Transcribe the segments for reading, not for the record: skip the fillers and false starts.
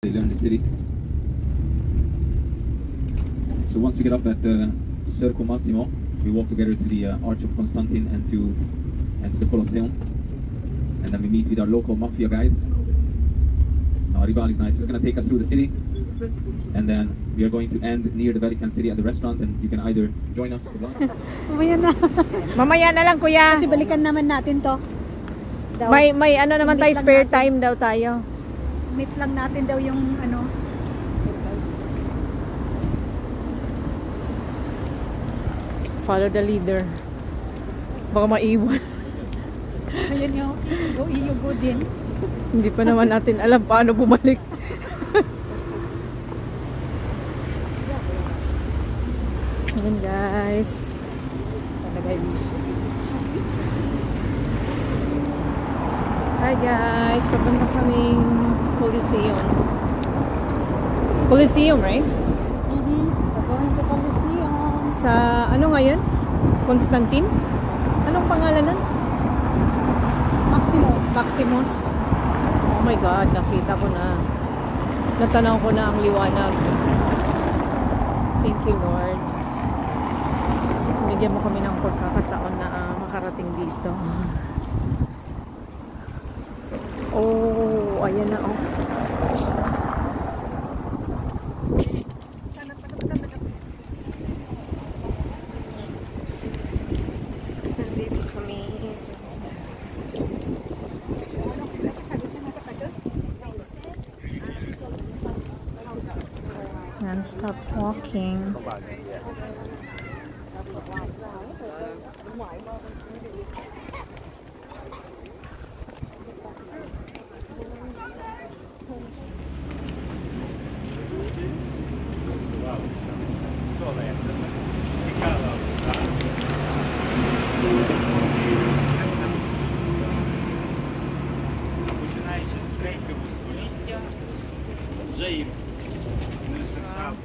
They live in the city. So once we get up at Circo Massimo, we walk together to the Arch of Constantine and to the Colosseum, and then we meet with our local mafia guide. Ribal is nice. He's going to take us through the city, and then we are going to end near the Vatican City at the restaurant, and you can either join us for lunch. Mamaya na. Mamaya na lang, kuya. Kasi balikan naman natin to. Daw. May ano naman tayo, spare time daw tayo. Meet lang natin daw yung ano. Follow the leader. Baka maiwan. Ayun yung go din. Hindi pa naman natin alam paano bumalik. Ayan guys. Hi guys, papunta kaming Coliseum. Coliseum, right? Going to Coliseum. Sa ano ngayon? Constantine? Anong pangalan nun? Maximus. Oh my God, nakita ko na. Natanaw ko na ang liwanag. Thank you, Lord. Bigyan mo kami ng pagkakataon na makarating dito. Oh, ayan na oh. Nandito kami. Non-stop walking. Починаючи з 3 століття, вже їм не вистачало.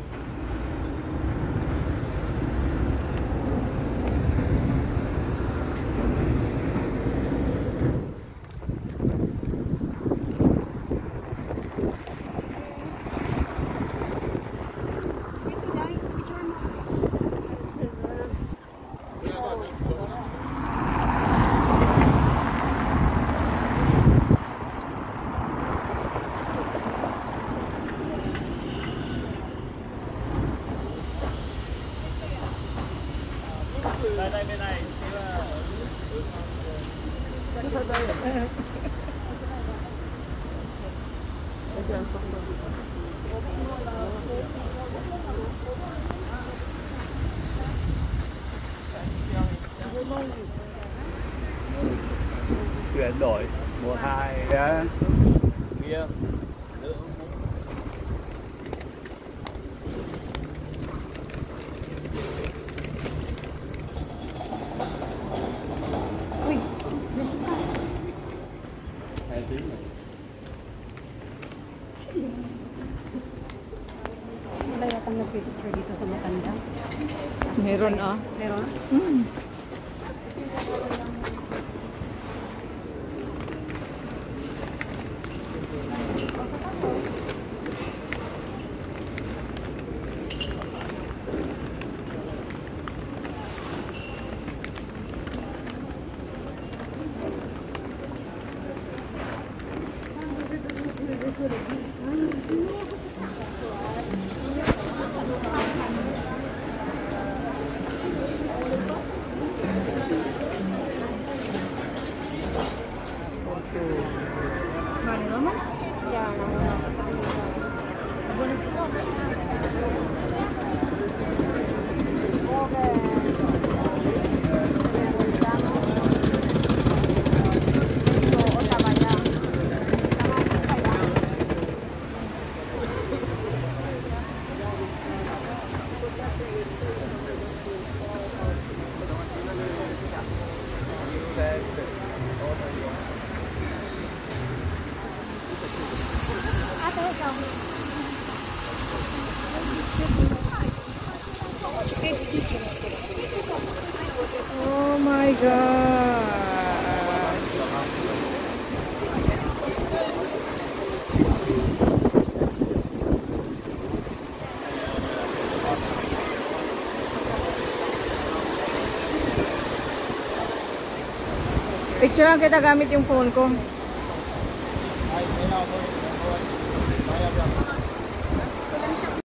Chuyển đổi mùa 2 bia Wala yatang nag-picture dito sa matanda. Meron ah. Meron? Oh my God. Picture lang kita gamit yung phone ko. Ay, may na ako.